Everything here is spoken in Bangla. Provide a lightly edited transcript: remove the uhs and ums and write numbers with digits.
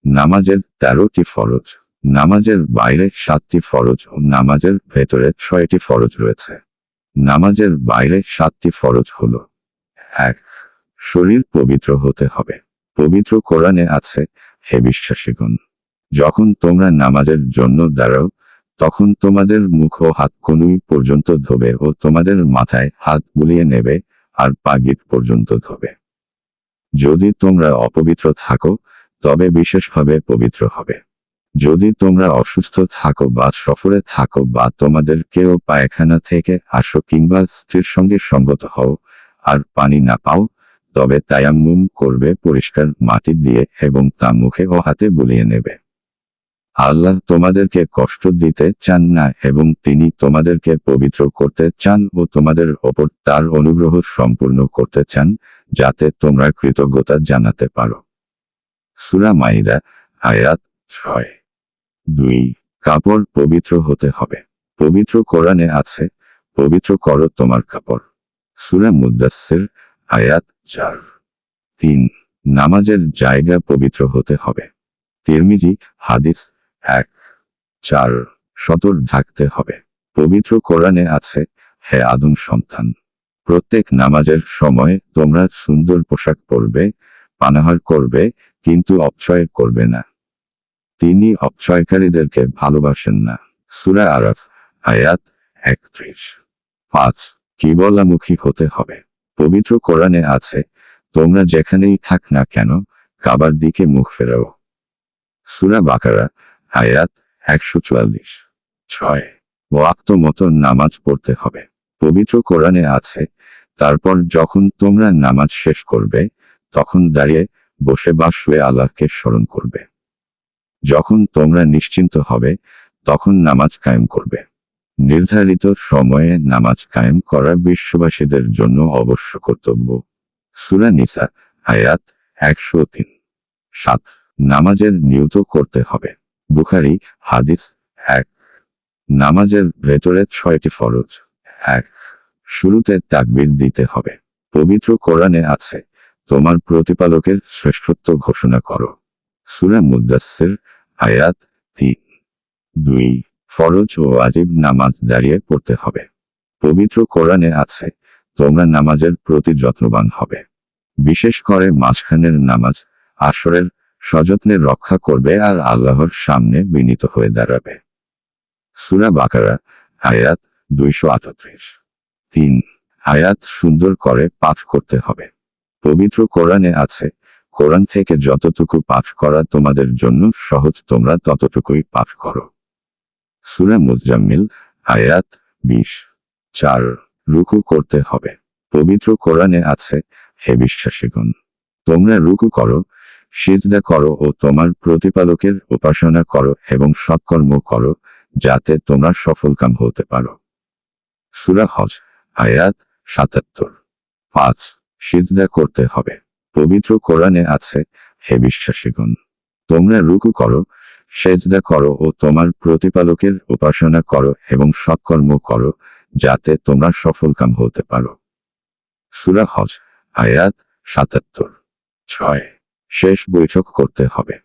নামাজের 13টি ফরজ। নামাজের বাইরে 7টি ফরজ ও নামাজের ভেতরে 6টি ফরজ রয়েছে। নামাজের বাইরে 7টি ফরজ হল: 1. শরীর পবিত্র হতে হবে। পবিত্র কোরআনে আছে, হে বিশ্বাসীগণ, যখন তোমরা নামাজের জন্য দাঁড়াও, তখন তোমাদের মুখ ও হাত কনুই পর্যন্ত ধোবে ও তোমাদের মাথায় হাত বুলিয়ে নেবে, আর পা গিট পর্যন্ত ধোবে। যদি তোমরা অপবিত্র থাকো, তবে বিশেষভাবে পবিত্র হবে। যদি তোমরা অসুস্থ থাকো বা সফরে থাকো বা তোমাদের কেউ পায়খানা থেকে আসো কিংবা স্ত্রীর সঙ্গে সঙ্গত হও আর পানি না পাও, তবে তায়াম্মুম করবে পরিষ্কার মাটি দিয়ে এবং তা মুখে ও হাতে বুলিয়ে নেবে। আল্লাহ তোমাদেরকে কষ্ট দিতে চান না এবং তিনি তোমাদেরকে পবিত্র করতে চান ও তোমাদের ওপর তার অনুগ্রহ সম্পূর্ণ করতে চান, যাতে তোমরা কৃতজ্ঞতা জানাতে পারো। সূরা মাইদা, আয়াত 6। 2. কাপড় পবিত্র হতে হবে। পবিত্র কোরআনে আছে, পবিত্র করো তোমার কাপড়। সূরা মুদ্দাসসির, আয়াত 4। 3. নামাজের জায়গা পবিত্র হতে হবে। তিরমিজি, হাদিস 1, 4। সতর ঢাকতে হবে। পবিত্র কোরআনে আছে, হে আদম সন্তান, প্রত্যেক নামাজের সময় তোমরা সুন্দর পোশাক পরবে, পানাহার করবে, কিন্তু অপচয় করবে না। তিনি অপচয়কারীদেরকে ভালোবাসেন না। সূরা আরাফ, আয়াত 31। 5. কিবলামুখী হতে হবে। পবিত্র কোরআনে আছে, তোমরা যেখানেই থাক না কেন, কাবার দিকে মুখ ফেরাও। সূরা বাকারা, আয়াত 144। 6. ওয়াক্ত মতো নামাজ পড়তে হবে। পবিত্র কোরআনে আছে, তারপর যখন তোমরা নামাজ শেষ করবে, তখন দাঁড়িয়ে, বসে বা শুয়ে আল্লাহকে স্মরণ করবে। যখন তোমরা নিশ্চিন্ত হবে, তখন নামাজ কায়েম করবে। নির্ধারিত সময়ে নামাজ কায়েম করা বিশ্ববাসীদের জন্য অবশ্য কর্তব্য। সূরা নিসা, আয়াত 103। 7. নামাজের নিয়ত করতে হবে। বুখারী, হাদিস 1। নামাজের ভেতরে 6টি ফরজ। 1. শুরুতে তাকবীর দিতে হবে। পবিত্র কোরআনে আছে, তোমার প্রতিপালকের শ্রেষ্ঠত্ব ঘোষণা করো। সূরা মুদ্দাসসির, আয়াত 3। 2. ফরজ ও ওয়াজিব নামাজ দাঁড়িয়ে পড়তে হবে। পবিত্র কোরআনে আছে, তোমরা নামাজের প্রতি যত্নবান হবে। বিশেষ করে মাঝখানের নামাজ, আসরের, সযত্নে রক্ষা করবে আর আল্লাহর সামনে বিনীত হয়ে দাঁড়াবে। সূরা বাকারা, আয়াত 238। 3. আয়াত সুন্দর করে পাঠ করতে হবে। পবিত্র কোরআনে আছে, কোরআন থেকে যতটুকু পাঠ করা তোমাদের জন্য সহজ তোমরা ততটুকুই পাঠ করো। সূরা মুজাম্মিল, আয়াত 20। 4. রুকু করতে হবে। পবিত্র কোরআনে আছে, হে বিশ্বাসীগণ, তোমরা রুকু করো, সিজদা করো ও তোমার প্রতিপালকের উপাসনা করো এবং সৎকর্ম করো, যাতে তোমরা সফলকাম হতে পারো। সূরা হজ, আয়াত 77। 5. সিজদা করতে হবে। পবিত্র কোরআনে আছে, হে বিশ্বাসীগণ, তোমরা রুকু করো, সেজদা করো ও তোমার প্রতিপালকের উপাসনা করো এবং সৎকর্ম করো, যাতে তোমরা সফলকাম হতে পারো। সূরা হজ, আয়াত 77। 6. শেষ বৈঠক করতে হবে।